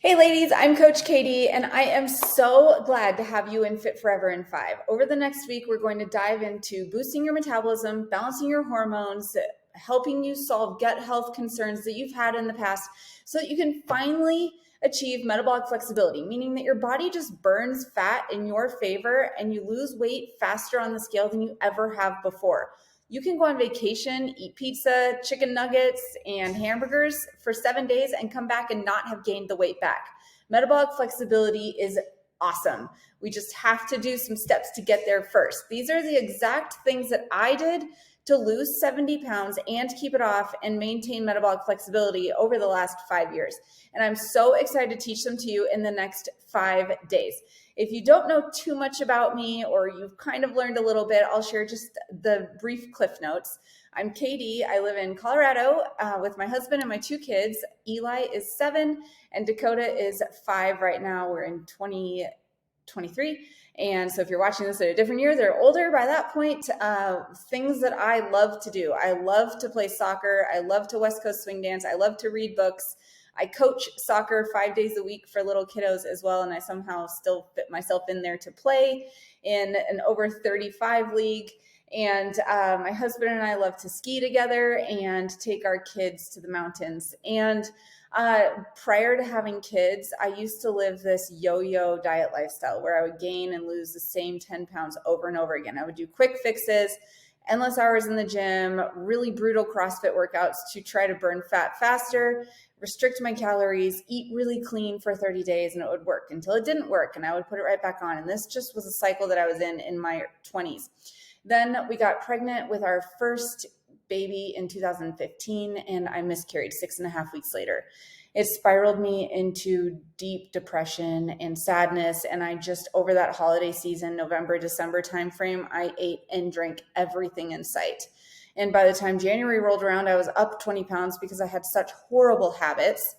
Hey ladies, I'm Coach Katie, and I am so glad to have you in Fit Forever in 5. Over the next week, we're going to dive into boosting your metabolism, balancing your hormones, helping you solve gut health concerns that you've had in the past so that you can finally achieve metabolic flexibility, meaning that your body just burns fat in your favor and you lose weight faster on the scale than you ever have before. You can go on vacation, eat pizza, chicken nuggets, and hamburgers for 7 days and come back and not have gained the weight back. Metabolic flexibility is awesome. We just have to do some steps to get there first. These are the exact things that I did to lose 70 pounds and keep it off and maintain metabolic flexibility over the last 5 years. And I'm so excited to teach them to you in the next 5 days. If you don't know too much about me or you've kind of learned a little bit, I'll share just the brief cliff notes. I'm Katie. I live in Colorado with my husband and my 2 kids. Eli is 7 and Dakota is 5 right now. We're in 2023. And so if you're watching this at a different year, they're older by that point. Things that I love to do. I love to play soccer. I love to West Coast swing dance. I love to read books. I coach soccer 5 days a week for little kiddos as well, and I somehow still fit myself in there to play in an over 35 league. And my husband and I love to ski together and take our kids to the mountains. And prior to having kids, I used to live this yo-yo diet lifestyle where I would gain and lose the same 10 pounds over and over again. I would do quick fixes, endless hours in the gym, really brutal CrossFit workouts to try to burn fat faster, restrict my calories, eat really clean for 30 days, and it would work until it didn't work, and I would put it right back on. And this just was a cycle that I was in my 20s. Then we got pregnant with our first baby in 2015, and I miscarried 6.5 weeks later. It spiraled me into deep depression and sadness. And I just, over that holiday season, November, December timeframe, I ate and drank everything in sight. And by the time January rolled around, I was up 20 pounds because I had such horrible habits.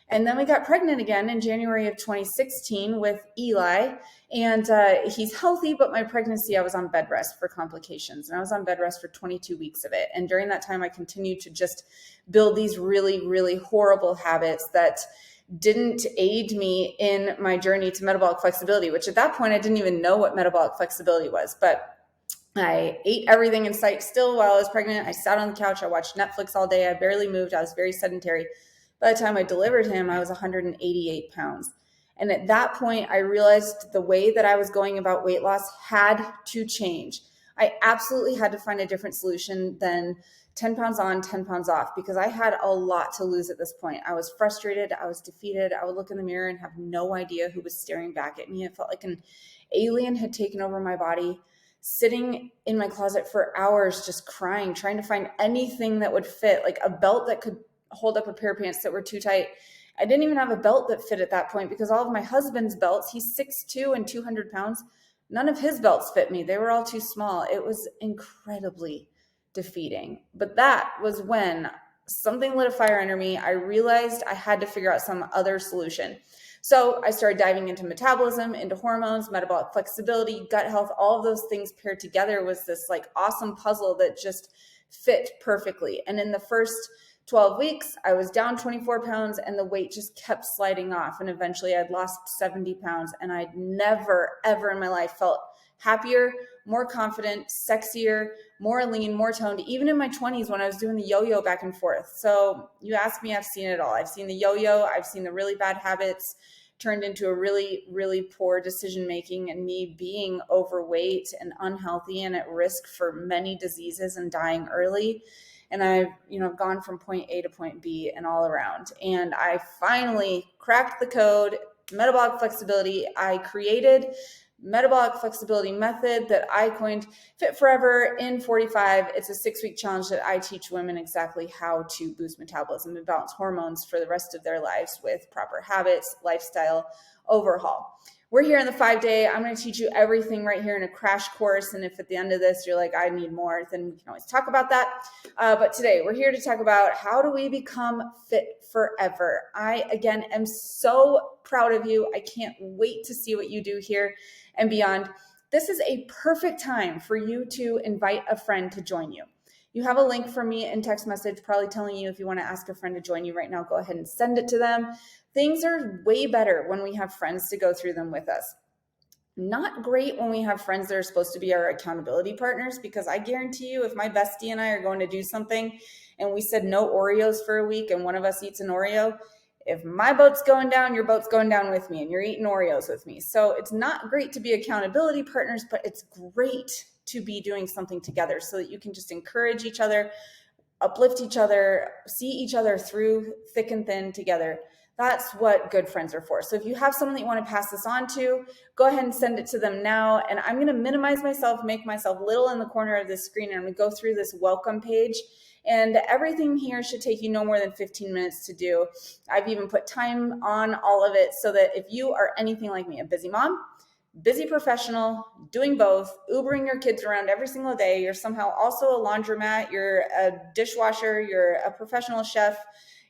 And then we got pregnant again in January of 2016 with Eli, and he's healthy, but my pregnancy, I was on bed rest for complications, and I was on bed rest for 22 weeks of it. And during that time, I continued to just build these really, really horrible habits that didn't aid me in my journey to metabolic flexibility, which at that point, I didn't even know what metabolic flexibility was. But I ate everything in sight still while I was pregnant. I sat on the couch. I watched Netflix all day. I barely moved. I was very sedentary. By the time I delivered him, I was 188 pounds. And at that point, I realized the way that I was going about weight loss had to change. I absolutely had to find a different solution than 10 pounds on, 10 pounds off, because I had a lot to lose at this point. I was frustrated. I was defeated. I would look in the mirror and have no idea who was staring back at me. It felt like an alien had taken over my body, sitting in my closet for hours, just crying, trying to find anything that would fit, like a belt that could hold up a pair of pants that were too tight. I didn't even have a belt that fit at that point because all of my husband's belts, he's 6'2" and 200 pounds. None of his belts fit me. They were all too small. It was incredibly defeating. But that was when something lit a fire under me. I realized I had to figure out some other solution. So I started diving into metabolism, into hormones, metabolic flexibility, gut health. All of those things paired together was this like awesome puzzle that just fit perfectly. And in the first 12 weeks, I was down 24 pounds and the weight just kept sliding off. And eventually I'd lost 70 pounds and I'd never, ever in my life felt happier, more confident, sexier, more lean, more toned, even in my 20s when I was doing the yo-yo back and forth. So you ask me, I've seen it all. I've seen the yo-yo. I've seen the really bad habits turned into a really, really poor decision-making and me being overweight and unhealthy and at risk for many diseases and dying early. And I've, gone from point A to point B and all around. And I finally cracked the code, metabolic flexibility. I created metabolic flexibility method that I coined Fit Forever in 45. It's a 6-week challenge that I teach women exactly how to boost metabolism and balance hormones for the rest of their lives with proper habits, lifestyle overhaul. We're here in the 5-day. I'm going to teach you everything right here in a crash course. And if at the end of this, you're like, I need more, then we can always talk about that. But today we're here to talk about how do we become fit forever. I, again, am so proud of you. I can't wait to see what you do here and beyond. This is a perfect time for you to invite a friend to join you. You have a link from me in text message, probably telling you if you want to ask a friend to join you right now, go ahead and send it to them. Things are way better when we have friends to go through them with us. Not great when we have friends that are supposed to be our accountability partners, because I guarantee you, if my bestie and I are going to do something and we said no Oreos for a week and one of us eats an Oreo, if my boat's going down, your boat's going down with me and you're eating Oreos with me. So it's not great to be accountability partners, but it's great to be doing something together so that you can just encourage each other, uplift each other, see each other through thick and thin together. That's what good friends are for. So if you have someone that you want to pass this on to, go ahead and send it to them now. And I'm going to minimize myself, make myself little in the corner of the screen, and I'm going to go through this welcome page. And everything here should take you no more than 15 minutes to do. I've even put time on all of it so that if you are anything like me, a busy mom, busy professional, doing both, Ubering your kids around every single day, you're somehow also a laundromat, you're a dishwasher, you're a professional chef,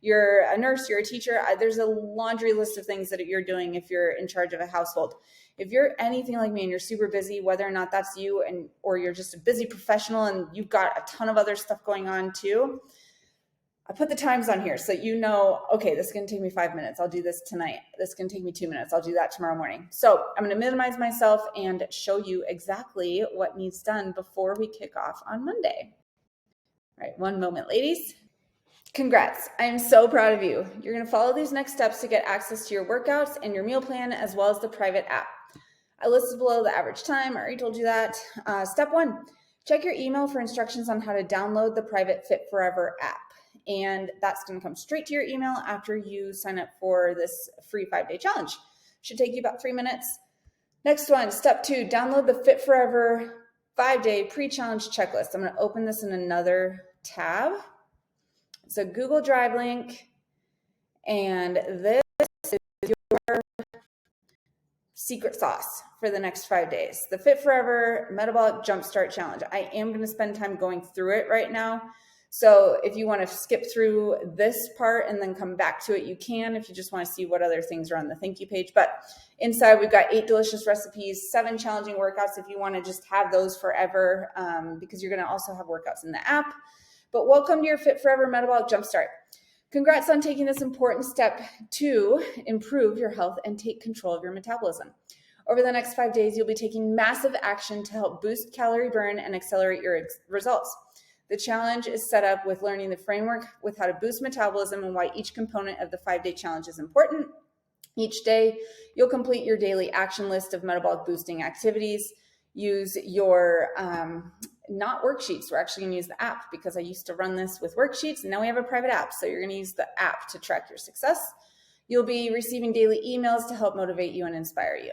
you're a nurse, you're a teacher. There's a laundry list of things that you're doing if you're in charge of a household. If you're anything like me and you're super busy, whether or not that's you or you're just a busy professional and you've got a ton of other stuff going on too, I put the times on here so you know, okay, this is going to take me 5 minutes. I'll do this tonight. This is going to take me 2 minutes. I'll do that tomorrow morning. So I'm going to minimize myself and show you exactly what needs done before we kick off on Monday. All right, one moment, ladies. Congrats. I am so proud of you. You're going to follow these next steps to get access to your workouts and your meal plan, as well as the private app. I listed below the average time. I already told you that. Step 1, check your email for instructions on how to download the private Fit Forever app. And that's going to come straight to your email after you sign up for this free 5-day challenge. Should take you about 3 minutes. Next one, step 2, download the Fit Forever 5-day pre-challenge checklist. I'm going to open this in another tab. It's a Google Drive link, and this is your secret sauce for the next 5 days. The Fit Forever Metabolic Jumpstart Challenge. I am going to spend time going through it right now. So if you want to skip through this part and then come back to it, you can, if you just want to see what other things are on the thank you page. But inside we've got 8 delicious recipes, 7 challenging workouts if you want to just have those forever, because you're going to also have workouts in the app. But welcome to your Fit Forever Metabolic Jumpstart. Congrats on taking this important step to improve your health and take control of your metabolism. Over the next 5 days, you'll be taking massive action to help boost calorie burn and accelerate your results. The challenge is set up with learning the framework with how to boost metabolism and why each component of the 5-day challenge is important. Each day, you'll complete your daily action list of metabolic boosting activities. Use your not worksheets. We're actually going to use the app because I used to run this with worksheets, and now we have a private app. So you're going to use the app to track your success. You'll be receiving daily emails to help motivate you and inspire you.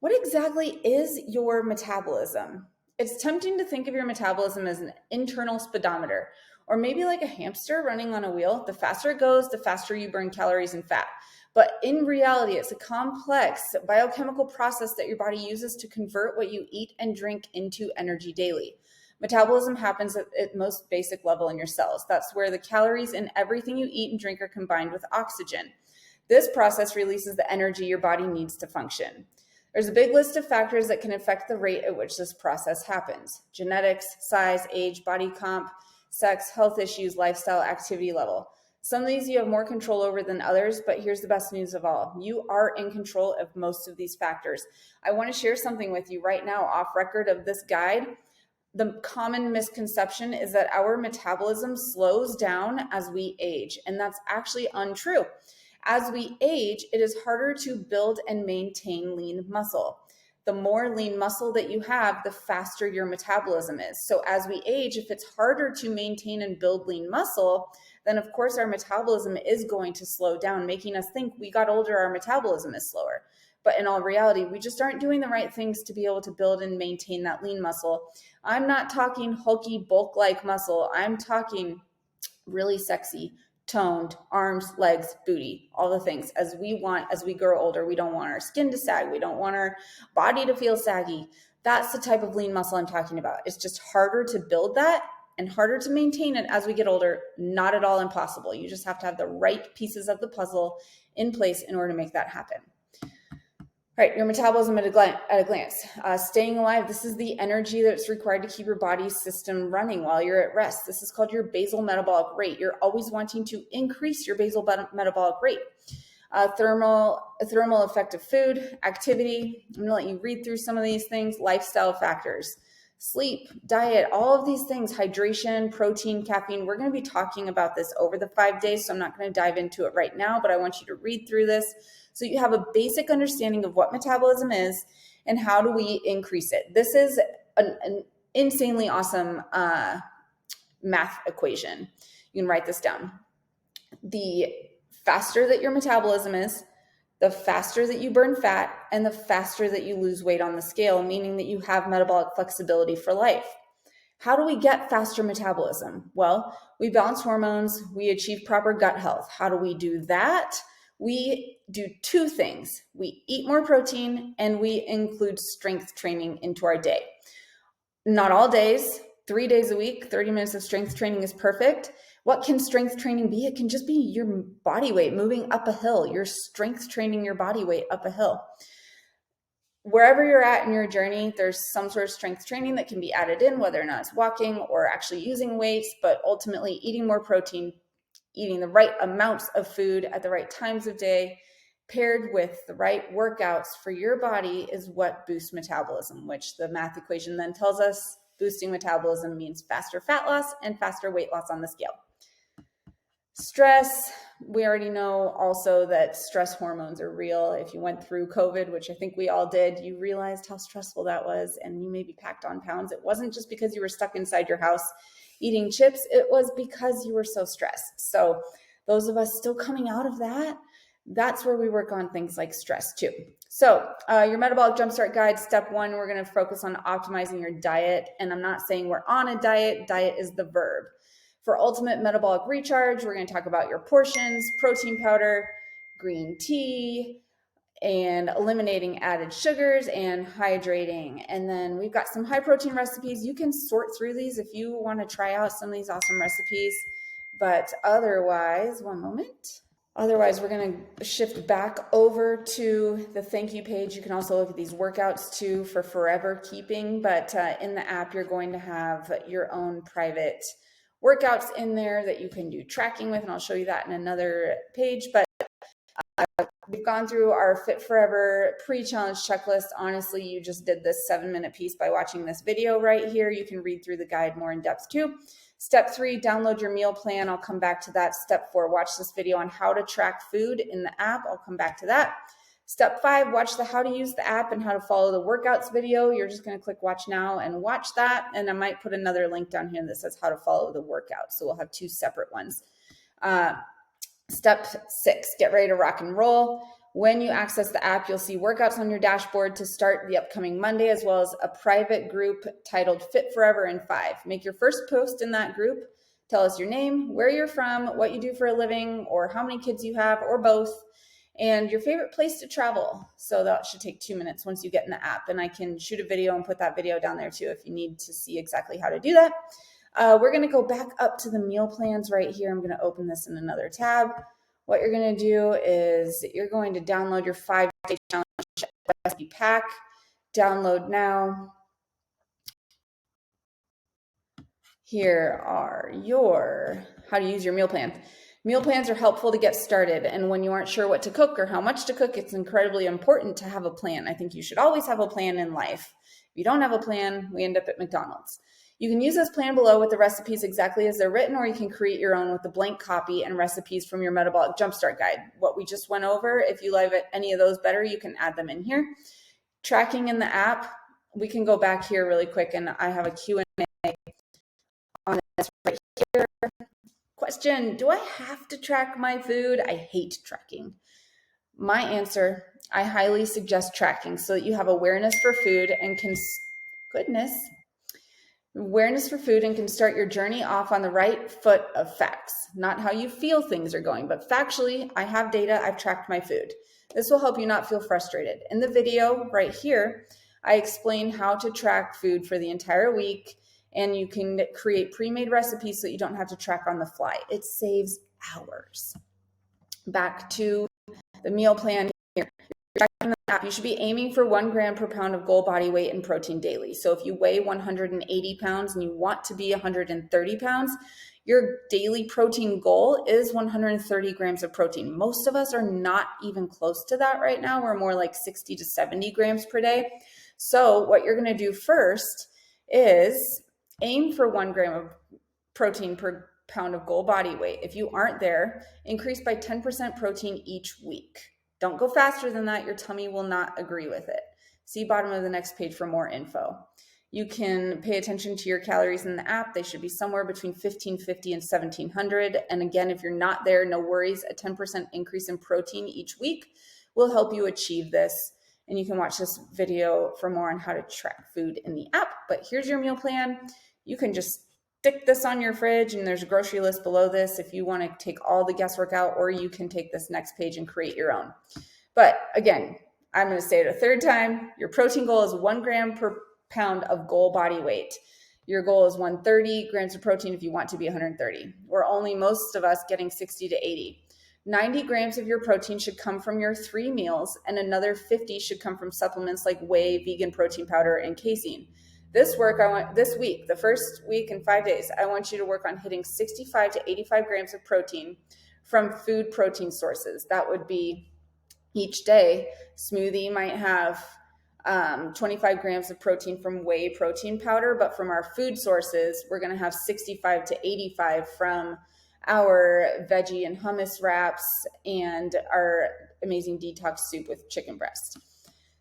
What exactly is your metabolism? It's tempting to think of your metabolism as an internal speedometer, or maybe like a hamster running on a wheel. The faster it goes, the faster you burn calories and fat. But in reality, it's a complex biochemical process that your body uses to convert what you eat and drink into energy daily. Metabolism happens at most basic level in your cells. That's where the calories in everything you eat and drink are combined with oxygen. This process releases the energy your body needs to function. There's a big list of factors that can affect the rate at which this process happens: genetics, size, age, body comp, sex, health issues, lifestyle, activity level. Some of these you have more control over than others, but here's the best news of all. You are in control of most of these factors. I want to share something with you right now off record of this guide. The common misconception is that our metabolism slows down as we age, and that's actually untrue. As we age, it is harder to build and maintain lean muscle. The more lean muscle that you have, the faster your metabolism is. So as we age, if it's harder to maintain and build lean muscle, then of course our metabolism is going to slow down, making us think we got older, our metabolism is slower. But in all reality, we just aren't doing the right things to be able to build and maintain that lean muscle. I'm not talking hulky bulk-like muscle. I'm talking really sexy, toned arms, legs, booty, all the things as we grow older. We don't want our skin to sag. We don't want our body to feel saggy. That's the type of lean muscle I'm talking about. It's just harder to build that and harder to maintain it as we get older. Not at all impossible. You just have to have the right pieces of the puzzle in place in order to make that happen. All right, your metabolism at a glance. Staying alive, this is the energy that's required to keep your body system running while you're at rest. This is called your basal metabolic rate. You're always wanting to increase your basal metabolic rate. Thermal effect of food, activity. I'm gonna let you read through some of these things. Lifestyle factors, sleep, diet, all of these things, hydration, protein, caffeine. We're gonna be talking about this over the 5 days, so I'm not gonna dive into it right now, but I want you to read through this so you have a basic understanding of what metabolism is and how do we increase it. This is an insanely awesome math equation. You can write this down. The faster that your metabolism is, the faster that you burn fat, and the faster that you lose weight on the scale, meaning that you have metabolic flexibility for life. How do we get faster metabolism? Well, we balance hormones, we achieve proper gut health. How do we do that? We do two things. We eat more protein and we include strength training into our day. Not all days, 3 days a week, 30 minutes of strength training is perfect. What can strength training be? It can just be your body weight moving up a hill. You're strength training your body weight up a hill. Wherever you're at in your journey, there's some sort of strength training that can be added in, whether or not it's walking or actually using weights, but ultimately eating more protein, eating the right amounts of food at the right times of day, paired with the right workouts for your body is what boosts metabolism, which the math equation then tells us boosting metabolism means faster fat loss and faster weight loss on the scale. Stress, we already know also that stress hormones are real. If you went through COVID, which I think we all did, you realized how stressful that was and you maybe packed on pounds. It wasn't just because you were stuck inside your house eating chips, it was because you were so stressed. So those of us still coming out of that, that's where we work on things like stress too. So your metabolic jumpstart guide, step 1, we're going to focus on optimizing your diet. And I'm not saying we're on a diet. Diet is the verb. For ultimate metabolic recharge, we're going to talk about your portions, protein powder, green tea, and eliminating added sugars and hydrating. And then we've got some high protein recipes. You can sort through these if you want to try out some of these awesome recipes. But otherwise, one moment. Otherwise, we're going to shift back over to the thank you page. You can also look at these workouts too for forever keeping. But in the app, you're going to have your own private workouts in there that you can do tracking with. And I'll show you that in another page. But we've gone through our Fit Forever pre-challenge checklist. Honestly, you just did this 7-minute piece by watching this video right here. You can read through the guide more in depth too. Step 3, download your meal plan. I'll come back to that. Step 4, watch this video on how to track food in the app. I'll come back to that. Step 5, watch the how to use the app and how to follow the workouts video. You're just going to click watch now and watch that. And I might put another link down here that says how to follow the workout. So we'll have 2 separate ones. Step 6, get ready to rock and roll. When you access the app, you'll see workouts on your dashboard to start the upcoming Monday, as well as a private group titled Fit Forever in 5. Make your first post in that group. Tell us your name, where you're from, what you do for a living, or how many kids you have, or both, and your favorite place to travel. So that should take 2 minutes once you get in the app. And I can shoot a video and put that video down there too if you need to see exactly how to do that. We're going to go back up to the meal plans right here. I'm going to open this in another tab. What you're going to do is you're going to download your 5-day challenge recipe pack. Download now. Here are your how to use your meal plan. Meal plans are helpful to get started. And when you aren't sure what to cook or how much to cook, it's incredibly important to have a plan. I think you should always have a plan in life. If you don't have a plan, we end up at McDonald's. You can use this plan below with the recipes exactly as they're written, or you can create your own with the blank copy and recipes from your metabolic jumpstart guide. What we just went over, if you like any of those better, you can add them in here. Tracking in the app, we can go back here really quick, and I have a Q&A on this right here. Question, do I have to track my food? I hate tracking. My answer, I highly suggest tracking so that you have awareness for food and can start your journey off on the right foot of facts, not how you feel things are going, but factually, I have data, I've tracked my food. This will help you not feel frustrated. In the video right here, I explain how to track food for the entire week, and you can create pre-made recipes so you don't have to track on the fly. It saves hours. Back to the meal plan here. You're tracking you should be aiming for 1 gram per pound of goal body weight and protein daily. So if you weigh 180 pounds and you want to be 130 pounds, your daily protein goal is 130 grams of protein. Most of us are not even close to that right now. We're more like 60 to 70 grams per day. So what you're going to do first is aim for 1 gram of protein per pound of goal body weight. If you aren't there, increase by 10% protein each week. Don't go faster than that. Your tummy will not agree with it. See bottom of the next page for more info. You can pay attention to your calories in the app. They should be somewhere between 1550 and 1700. And again, if you're not there, no worries. A 10% increase in protein each week will help you achieve this. And you can watch this video for more on how to track food in the app. But here's your meal plan. You can just stick this on your fridge, and there's a grocery list below this if you want to take all the guesswork out, or you can take this next page and create your own. But again, I'm going to say it a third time. Your protein goal is 1 gram per pound of goal body weight. Your goal is 130 grams of protein if you want to be 130. We're only, most of us, getting 60 to 80. 90 grams of your protein should come from your 3 meals, and another 50 should come from supplements like whey, vegan protein powder, and casein. This week, the first week in 5 days, I want you to work on hitting 65 to 85 grams of protein from food protein sources. That would be each day. Smoothie might have 25 grams of protein from whey protein powder, but from our food sources, we're going to have 65 to 85 from our veggie and hummus wraps and our amazing detox soup with chicken breast.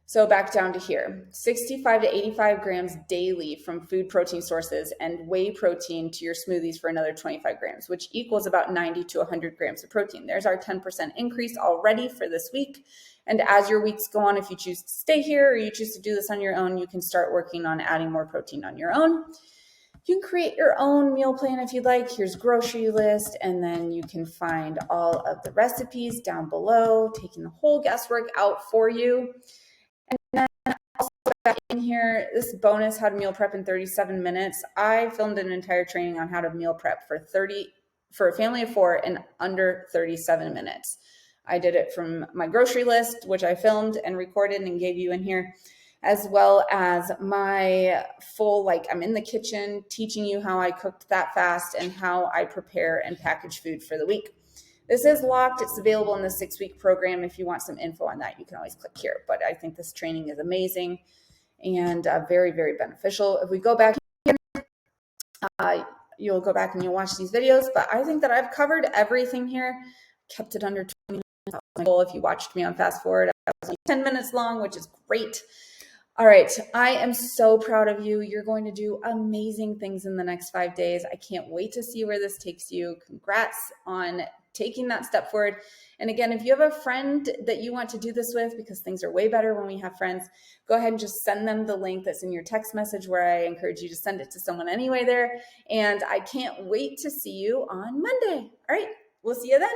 So back down to here, 65 to 85 grams daily from food protein sources, and whey protein to your smoothies for another 25 grams, which equals about 90 to 100 grams of protein. There's our 10% increase already for this week. And as your weeks go on, if you choose to stay here or you choose to do this on your own, you can start working on adding more protein on your own. You can create your own meal plan if you'd like. Here's grocery list, and then you can find all of the recipes down below, taking the whole guesswork out for you. And then also back in here, this bonus, how to meal prep in 37 minutes. I filmed an entire training on how to meal prep for a family of 4 in under 37 minutes. I did it from my grocery list, which I filmed and recorded and gave you in here, as well as my full, I'm in the kitchen teaching you how I cooked that fast and how I prepare and package food for the week. This is locked. It's available in the 6-week program. If you want some info on that, you can always click here. But I think this training is amazing and very, very beneficial. If we go back here, you'll go back and you'll watch these videos. But I think that I've covered everything here. Kept it under 20 minutes. If you watched me on Fast Forward, I was only 10 minutes long, which is great. All right, I am so proud of you. You're going to do amazing things in the next 5 days. I can't wait to see where this takes you. Congrats on taking that step forward. And again, if you have a friend that you want to do this with, because things are way better when we have friends, go ahead and just send them the link that's in your text message, where I encourage you to send it to someone anyway there. And I can't wait to see you on Monday. All right, we'll see you then.